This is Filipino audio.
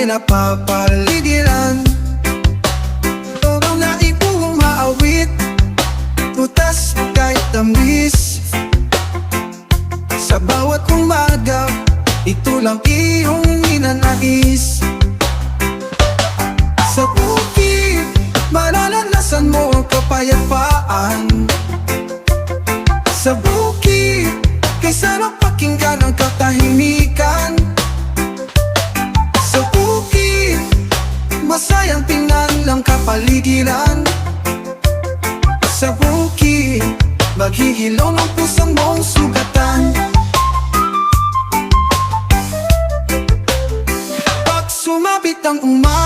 napapaligiran. Todo na ikuong maawit, tutas kahit tamis. Sa bawat umaga, ito lang iyong ninanais. Sa bukid, mararanasan mo ang kapayapaan. Sa bukid, kay sarap pakinggan ang katahimikan. Sa bukid, masayang tingnan lang kapaligiran. Sa bukid, maghihilom ang pusong mong sugatan. Pag sumapit ang umaga,